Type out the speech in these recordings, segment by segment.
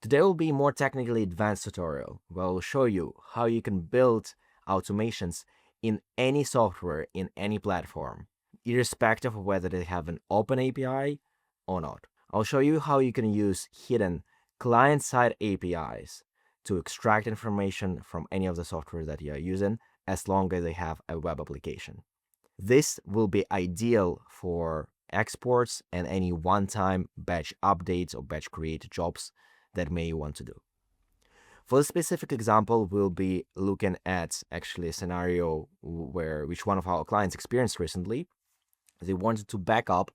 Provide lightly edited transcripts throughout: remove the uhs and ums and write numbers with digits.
Today will be a more technically advanced tutorial where I'll show you how you can build automations in any software, in any platform, irrespective of whether they have an open API or not. I'll show you how you can use hidden client-side APIs to extract information from any of the software that you are using, as long as they have a web application. This will be ideal for exports and any one-time batch updates or batch create jobs that may want to do. For this specific example, we'll be looking at actually a scenario which one of our clients experienced recently. They wanted to back up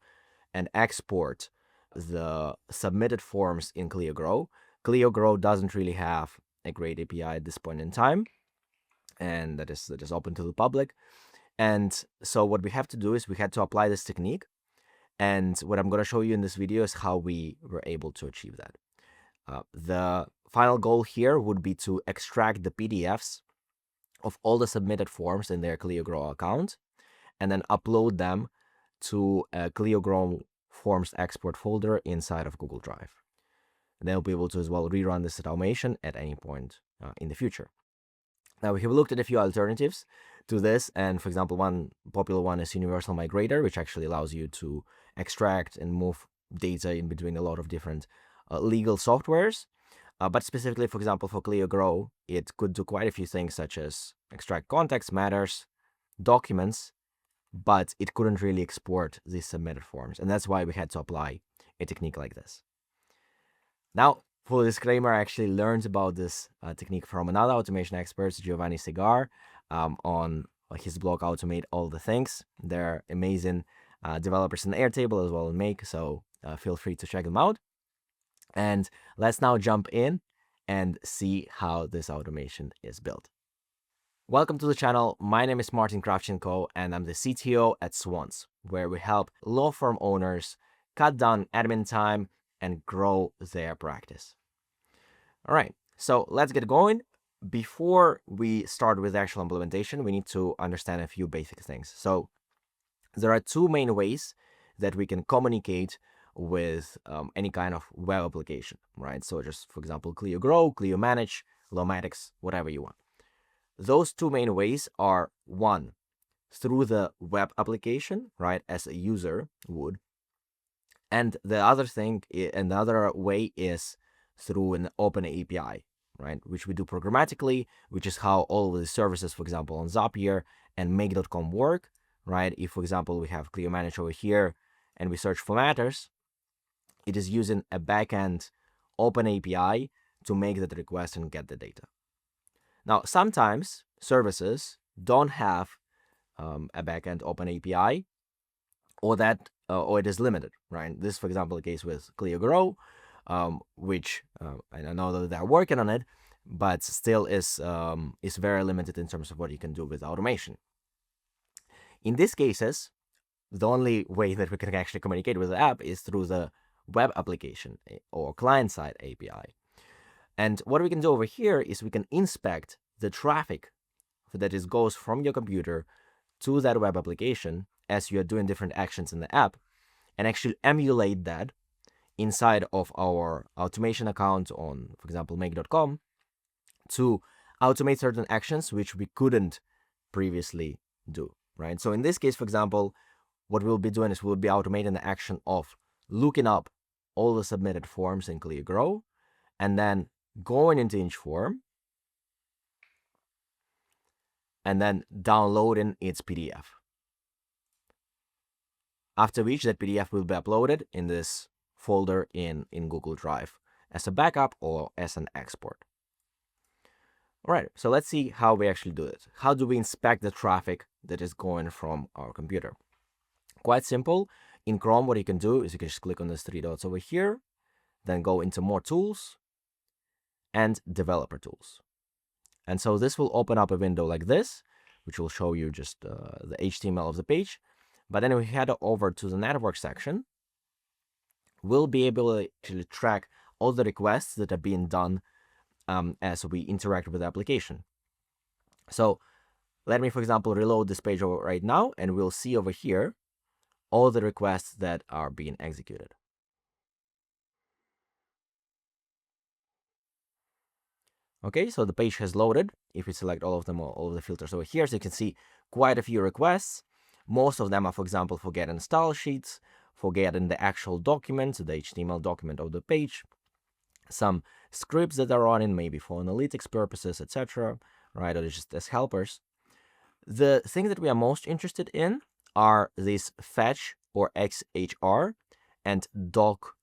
and export the submitted forms in Clio Grow. Clio Grow doesn't really have a great API at this point in time, and that is open to the public. And so what we have to do is we had to apply this technique. And what I'm going to show you in this video is how we were able to achieve that. The final goal here would be to extract the PDFs of all the submitted forms in their Clio Grow account and then upload them to a Clio Grow forms export folder inside of Google Drive. And they'll be able to as well rerun this automation at any point in the future. Now, we have looked at a few alternatives to this, and for example, one popular one is Universal Migrator, which actually allows you to extract and move data in between a lot of different legal softwares. But specifically, for example, for Clio Grow, it could do quite a few things such as extract context, matters, documents, but it couldn't really export these submitted forms. And that's why we had to apply a technique like this. Now, full disclaimer, I actually learned about this technique from another automation expert, Giovanni Segar, on his blog, Automate All the Things. They're amazing developers in Airtable as well as Make, so feel free to check them out. And let's now jump in and see how this automation is built. Welcome to the channel. My name is Martin Kravchenko, and I'm the CTO at Swans, where we help law firm owners cut down admin time and grow their practice. All right, so let's get going. Before we start with the actual implementation, we need to understand a few basic things. So there are two main ways that we can communicate with any kind of web application, right? So just, for example, Clio Grow, Clio Manage, Lawmatics, whatever you want. Those two main ways are, one, through the web application, right, as a user would. And the other way is through an open API, right, which we do programmatically, which is how all of the services, for example, on Zapier and Make.com work, right? If, for example, we have Clio Manage over here and we search for matters, it is using a backend open API to make that request and get the data. Now, sometimes services don't have a backend open API, or it is limited, right? This, for example, the case with Clio Grow, which I know that they're working on it, but still is very limited in terms of what you can do with automation. In these cases, the only way that we can actually communicate with the app is through the web application or client-side API. And what we can do over here is we can inspect the traffic that goes from your computer to that web application as you are doing different actions in the app, and actually emulate that inside of our automation account on, for example, Make.com, to automate certain actions which we couldn't previously do, right? So in this case, for example, what we'll be doing is we'll be automating the action of looking up all the submitted forms in Clio Grow and then going into Inchform and then downloading its PDF. After which that PDF will be uploaded in this folder in Google Drive as a backup or as an export. All right, so let's see how we actually do it. How do we inspect the traffic that is going from our computer? Quite simple. In Chrome, what you can do is you can just click on these three dots over here, then go into More Tools and Developer Tools. And so this will open up a window like this, which will show you just the HTML of the page. But then if we head over to the network section, we'll be able to actually track all the requests that are being done as we interact with the application. So let me, for example, reload this page over right now, and we'll see over here all the requests that are being executed. Okay, so the page has loaded. If we select all of them, all of the filters over here, so you can see quite a few requests. Most of them are, for example, for getting style sheets, for getting the actual document, the HTML document of the page, some scripts that are running, maybe for analytics purposes, etc., right, or just as helpers. The thing that we are most interested in are these fetch or XHR and doc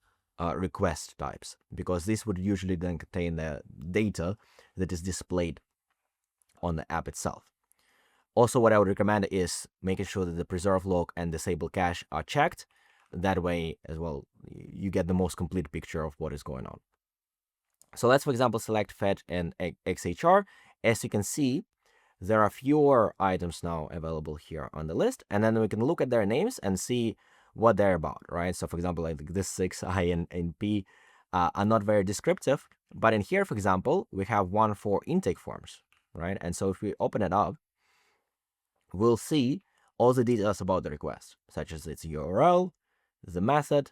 request types, because this would usually then contain the data that is displayed on the app itself. Also, what I would recommend is making sure that the preserve log and disable cache are checked. That way, as well, you get the most complete picture of what is going on. So let's, for example, select fetch and XHR. As you can see, there are fewer items now available here on the list, and then we can look at their names and see what they're about, right? So, for example, like this 6, I, and P are not very descriptive, but in here, for example, we have one for intake forms, right? And so if we open it up, we'll see all the details about the request, such as its URL, the method,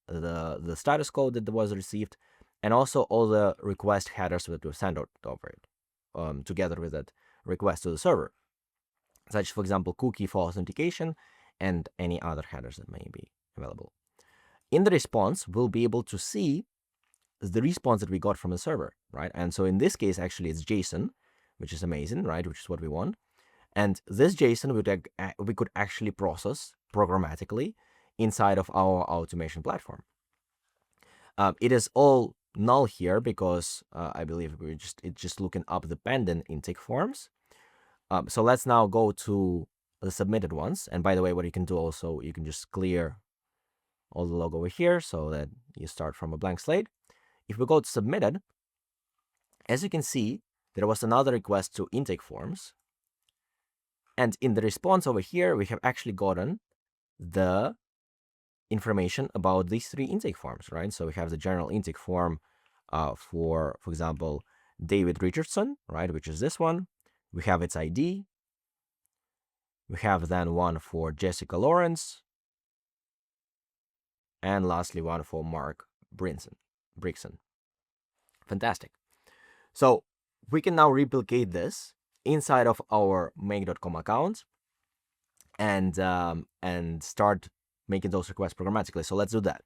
the status code that was received, and also all the request headers that were sent out over it, together with that request to the server, such, for example, cookie for authentication and any other headers that may be available. In the response, we'll be able to see the response that we got from the server, right? And so in this case, actually, it's JSON, which is amazing, right? Which is what we want. And this JSON we could actually process programmatically inside of our automation platform. It is all null here because I believe it's just looking up the pending intake forms. So let's now go to the submitted ones. And by the way, what you can do also, you can just clear all the log over here so that you start from a blank slate. If we go to submitted, as you can see, there was another request to intake forms. And in the response over here, we have actually gotten the information about these 3 intake forms, right? So we have the general intake form for example, David Richardson, right, which is this one. We have its ID. We have then one for Jessica Lawrence. And lastly, one for Mark Brixon. Fantastic. So we can now replicate this inside of our make.com account and start making those requests programmatically. So let's do that.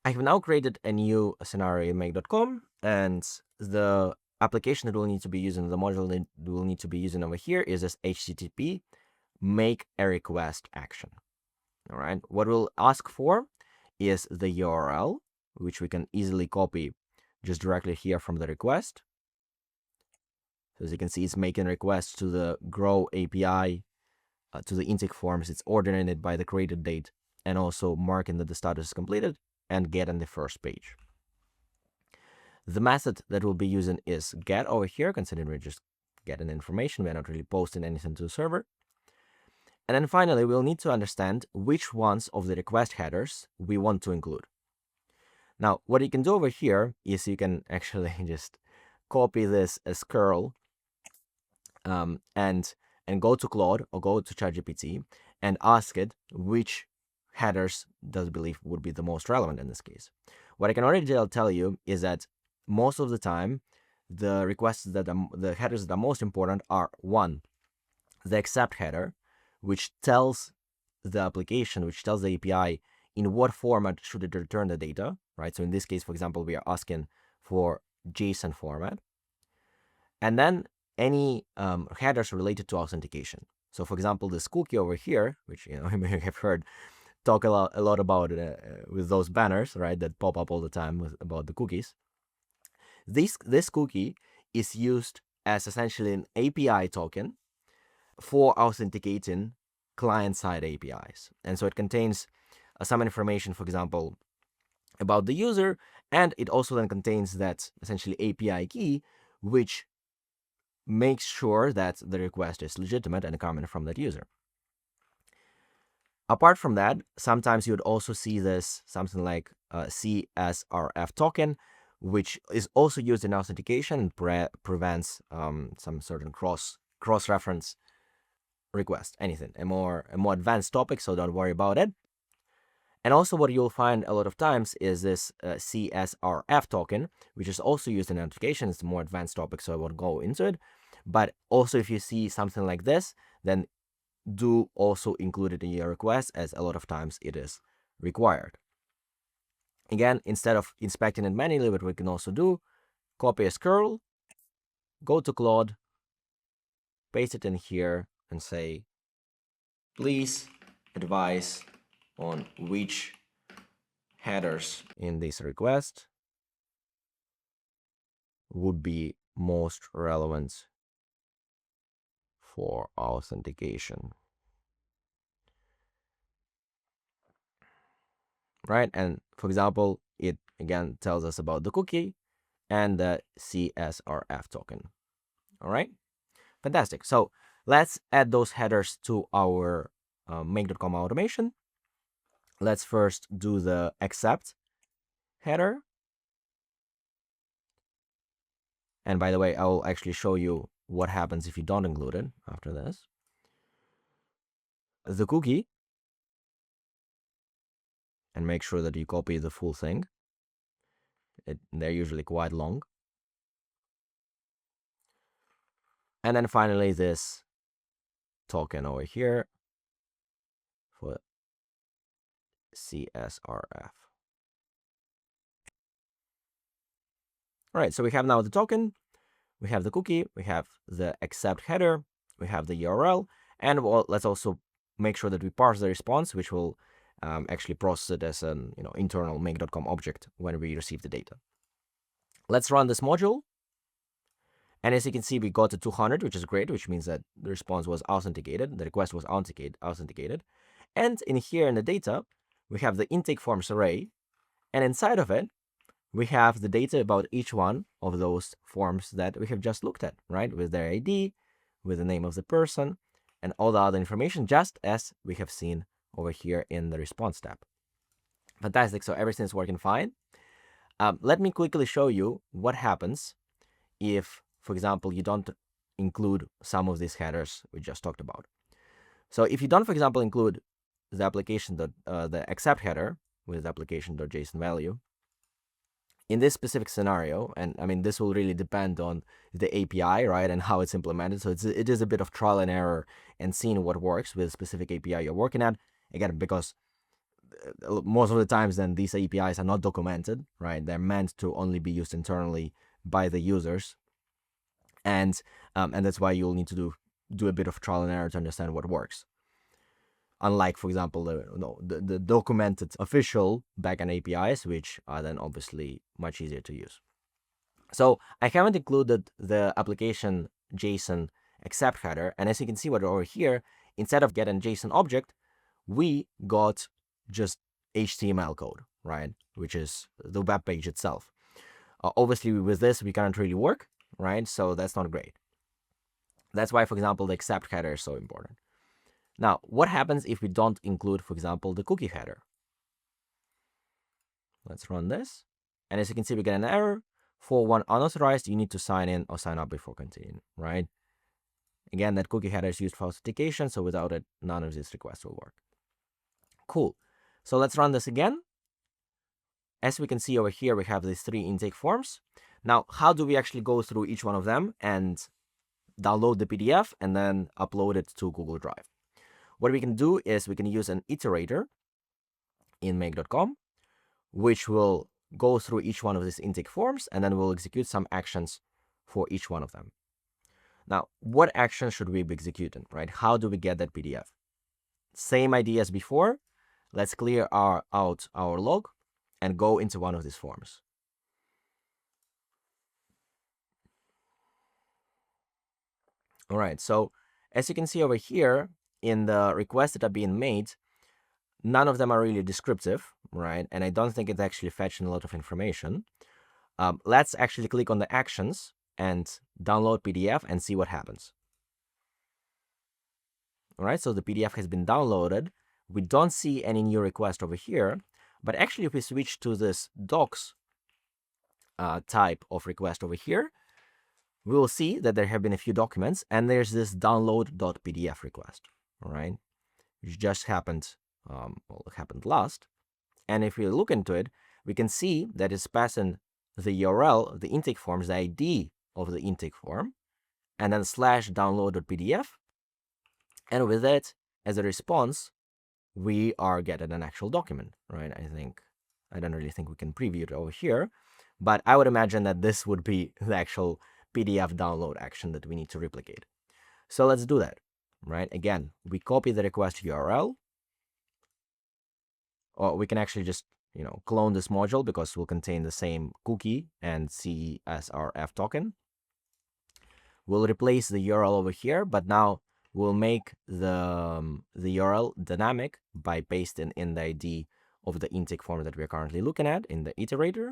I have now created a new scenario in make.com, and the application that we'll need to be using, the module that we'll need to be using over here is this HTTP make a request action. All right. What we'll ask for is the URL, which we can easily copy just directly here from the request. So as you can see, it's making requests to the Grow API, to the intake forms. It's ordering it by the created date and also marking that the status is completed and getting the first page. The method that we'll be using is get over here, considering we're just getting information. We're not really posting anything to the server. And then finally, we'll need to understand which ones of the request headers we want to include. Now, what you can do over here is you can actually just copy this as curl and go to Claude or go to ChatGPT and ask it which headers does it believe would be the most relevant in this case. What I can already tell you is that most of the time, the requests that the headers that are most important are one, the accept header, which tells the application, which tells the API in what format should it return the data, right? So in this case, for example, we are asking for JSON format. And then any headers related to authentication. So for example, this cookie over here, which you may have heard talk a lot about with those banners, right, that pop up all the time about the cookies. This cookie is used as essentially an API token for authenticating client-side APIs. And so it contains some information, for example, about the user, and it also then contains that essentially API key, which makes sure that the request is legitimate and coming from that user. Apart from that, sometimes you would also see this something like CSRF token, which is also used in authentication and prevents some certain cross-reference request, anything, a more advanced topic, so don't worry about it. And also what you'll find a lot of times is this CSRF token, which is also used in authentication. It's a more advanced topic, so I won't go into it. But also if you see something like this, then do also include it in your request, as a lot of times it is required. Again, instead of inspecting it manually, what we can also do, copy as curl, go to Claude, paste it in here, and say, please advise on which headers in this request would be most relevant for authentication. Right? And for example, it again tells us about the cookie and the CSRF token. All right? Fantastic. So let's add those headers to our make.com automation. Let's first do the accept header. And by the way, I will actually show you what happens if you don't include it after this. The cookie, and make sure that you copy the full thing. They're usually quite long. And then finally this token over here for CSRF. All right, so we have now the token, we have the cookie, we have the accept header, we have the URL, and let's also make sure that we parse the response, which will actually process it as an internal make.com object when we receive the data. Let's run this module. And as you can see, we got to 200, which is great, which means that the response was authenticated, the request was authenticated. And in here in the data, we have the intake forms array, and inside of it, we have the data about each one of those forms that we have just looked at, right? With their ID, with the name of the person, and all the other information, just as we have seen over here in the response tab. Fantastic, so everything's working fine. Let me quickly show you what happens if, for example, you don't include some of these headers we just talked about. So if you don't, for example, include the application, the accept header with application.json value, in this specific scenario, and I mean, this will really depend on the API, right, and how it's implemented. So it is a bit of trial and error and seeing what works with a specific API you're working at. Again, because most of the times then these APIs are not documented, right? They're meant to only be used internally by the users. And that's why you'll need to do a bit of trial and error to understand what works. Unlike, for example, the documented official backend APIs, which are then obviously much easier to use. So I haven't included the application JSON accept header. And as you can see over here, instead of getting JSON object, we got just HTML code, right? Which is the web page itself. Obviously, with this, we can't really work, right? So that's not great. That's why, for example, the accept header is so important. Now, what happens if we don't include, for example, the cookie header? Let's run this. And as you can see, we get an error. For one unauthorized, you need to sign in or sign up before continuing, right? Again, that cookie header is used for authentication, so without it, none of these requests will work. Cool. So let's run this again. As we can see over here, we have these 3 intake forms. Now, how do we actually go through each one of them and download the PDF and then upload it to Google Drive? What we can do is we can use an iterator in make.com, which will go through each one of these intake forms, and then we'll execute some actions for each one of them. Now, what actions should we be executing, right? How do we get that PDF? Same idea as before. Let's clear out our log and go into one of these forms. All right, so as you can see over here, in the requests that are being made, none of them are really descriptive, right? And I don't think it's actually fetching a lot of information. Let's actually click on the actions and download PDF and see what happens. All right, so the PDF has been downloaded. We don't see any new request over here, but actually if we switch to this docs type of request over here, we will see that there have been a few documents, and there's this download.pdf request, all right, which just happened, well, it happened last. And if we look into it, we can see that it's passing the URL, the intake form, the ID of the intake form, and then slash download.pdf. And with it, as a response, we are getting an actual document, right? I don't really think we can preview it over here, but I would imagine that this would be the actual PDF download action that we need to replicate. So let's do that, right? Again, we copy the request URL, or we can actually just, clone this module because it will contain the same cookie and CSRF token. We'll replace the URL over here, but now we'll make the URL dynamic by pasting in the ID of the intake form that we're currently looking at in the iterator.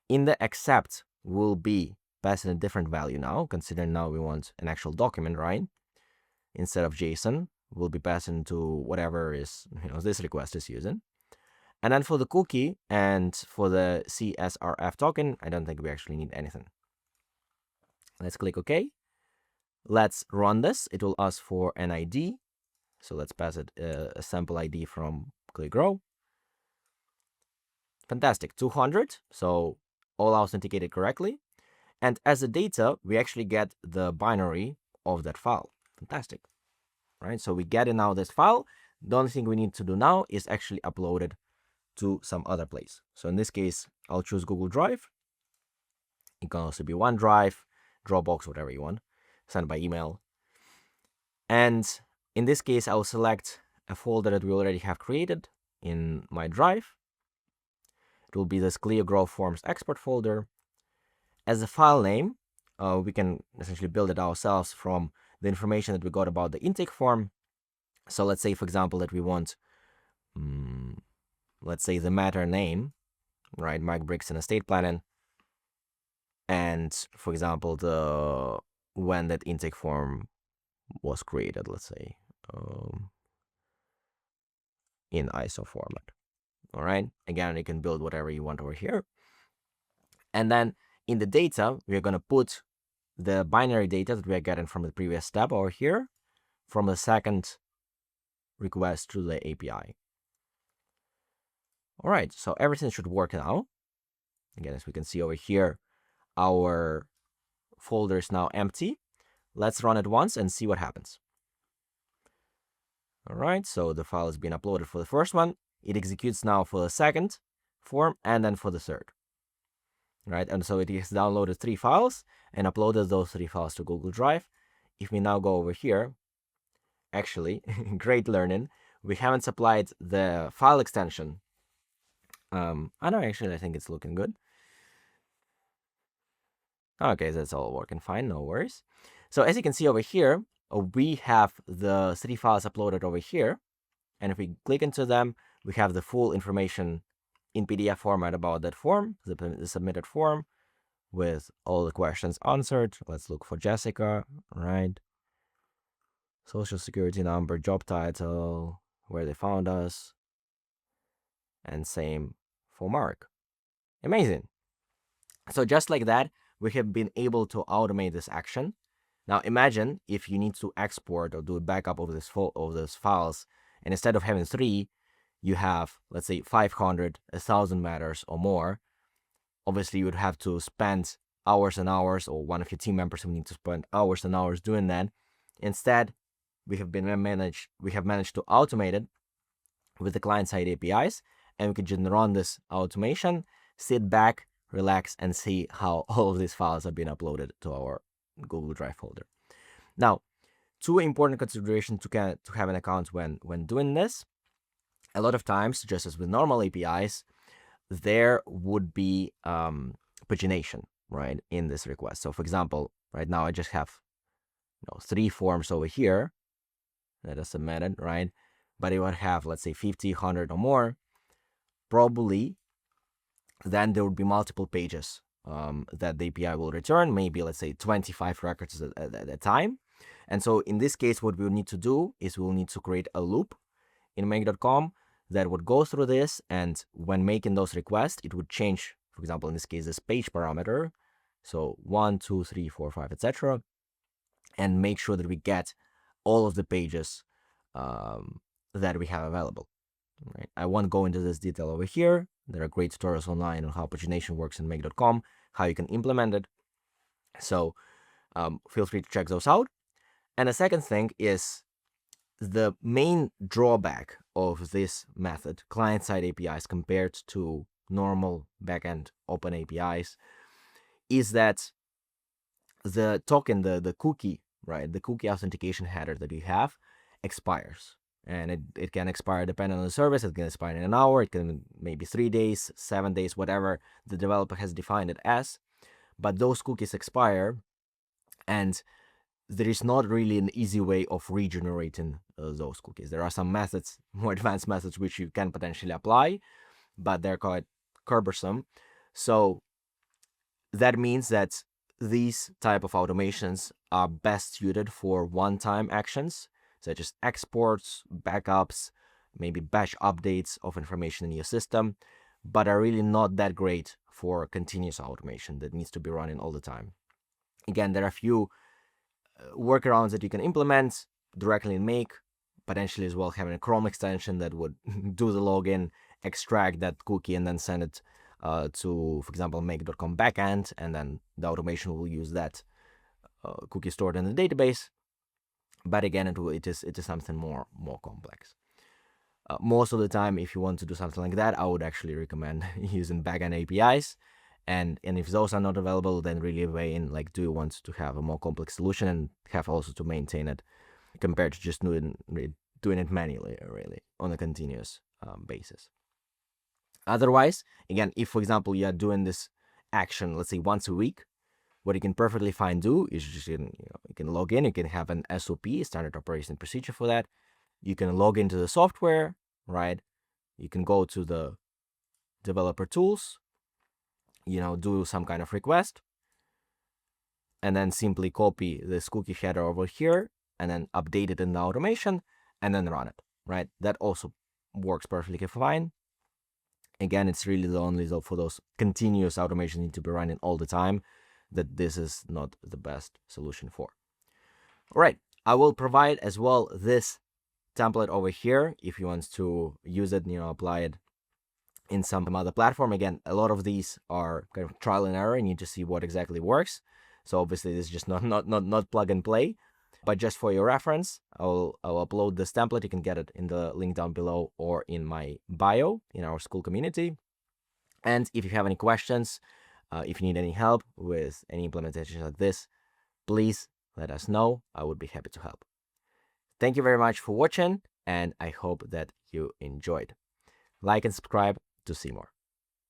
In the accept, we'll be passing a different value now, considering now we want an actual document, right? Instead of JSON, we'll be passing to whatever is, this request is using. And then for the cookie and for the CSRF token, I don't think we actually need anything. Let's click OK. Let's run this. It will ask for an ID. So let's pass it a sample ID from Clio Grow. Fantastic, 200. So all authenticated correctly. And as a data, we actually get the binary of that file. Fantastic, right? So we get in now this file. The only thing we need to do now is actually upload it to some other place. So in this case, I'll choose Google Drive. It can also be OneDrive, Dropbox, whatever you want, send by email. And in this case, I will select a folder that we already have created in my drive. It will be this Clio Grow Forms export folder. As a file name, we can essentially build it ourselves from the information that we got about the intake form. So let's say, for example, that we want, let's say the matter name, right? Mike Briggs in estate planning. And for example, when that intake form was created, let's say, in ISO format. All right. Again, you can build whatever you want over here. And then in the data, we're going to put the binary data that we are getting from the previous step over here from the second request to the API. All right. So everything should work now. Again, as we can see over here, our folder is now empty. Let's run it once and see what happens. All right, so the file has been uploaded for the first one. It executes now for the second form and then for the third. Right, and so it has downloaded 3 files and uploaded those 3 files to Google Drive. If we now go over here, actually, great learning. We haven't supplied the file extension. I know, actually, I think it's looking good. Okay, that's all working fine, no worries. So as you can see over here, we have the 3 files uploaded over here. And if we click into them, we have the full information in PDF format about that form, the submitted form, with all the questions answered. Let's look for Jessica, right? Social security number, job title, where they found us, and same for Mark. Amazing. So just like that, we have been able to automate this action. Now imagine if you need to export or do a backup of those files, and instead of having 3, you have, let's say, 500, 1,000 matters or more. Obviously, you would have to spend hours and hours, or one of your team members would need to spend hours and hours doing that. Instead, we have managed to automate it with the client-side APIs, and we can just run this automation, sit back, relax, and see how all of these files have been uploaded to our Google Drive folder. Now, 2 important considerations to have an account when doing this. A lot of times, just as with normal APIs, there would be pagination, right, in this request. So for example, right now I just have 3 forms over here that are submitted, right? But it would have, let's say, 50, 100 or more. Probably then there would be multiple pages that the API will return, maybe, let's say, 25 records at a time. And so in this case, what we'll need to do is we'll need to create a loop in make.com that would go through this, and when making those requests, it would change, for example, in this case, this page parameter. So 1, 2, 3, 4, 5, etc. And make sure that we get all of the pages that we have available. Right? I won't go into this detail over here. There are great tutorials online on how pagination works in make.com, how you can implement it. So feel free to check those out. And the second thing is the main drawback of this method, client-side APIs compared to normal backend open APIs, is that the token, the cookie, right, the cookie authentication header that you have expires. And it can expire depending on the service. It can expire in an hour. It can maybe 3 days, 7 days, whatever the developer has defined it as. But those cookies expire, and there is not really an easy way of regenerating those cookies. There are some methods, more advanced methods, which you can potentially apply, but they're quite cumbersome. So that means that these type of automations are best suited for one-time actions, such as exports, backups, maybe batch updates of information in your system, but are really not that great for continuous automation that needs to be running all the time. Again, there are a few workarounds that you can implement directly in Make, potentially as well having a Chrome extension that would do the login, extract that cookie, and then send it to, for example, make.com backend, and then the automation will use that cookie stored in the database. But again, it is something more complex. Most of the time, if you want to do something like that, I would actually recommend using backend APIs. And if those are not available, then really weigh in, like, do you want to have a more complex solution and have also to maintain it compared to just doing it manually, really, on a continuous basis. Otherwise, again, if, for example, you are doing this action, let's say once a week, what you can perfectly fine do is just you can log in. You can have an SOP, standard operating procedure, for that. You can log into the software, right? You can go to the developer tools, do some kind of request, and then simply copy this cookie header over here and then update it in the automation and then run it, right? That also works perfectly fine. Again, it's really the only for those continuous automation need to be running all the time that this is not the best solution for. All right, I will provide as well this template over here if you want to use it, apply it in some other platform. Again, a lot of these are kind of trial and error. You need to see what exactly works. So obviously this is just not plug and play, but just for your reference, I'll upload this template. You can get it in the link down below or in my bio in our school community. And if you have any questions, if you need any help with any implementation like this, please let us know. I would be happy to help. Thank you very much for watching, and I hope that you enjoyed. Like and subscribe to see more.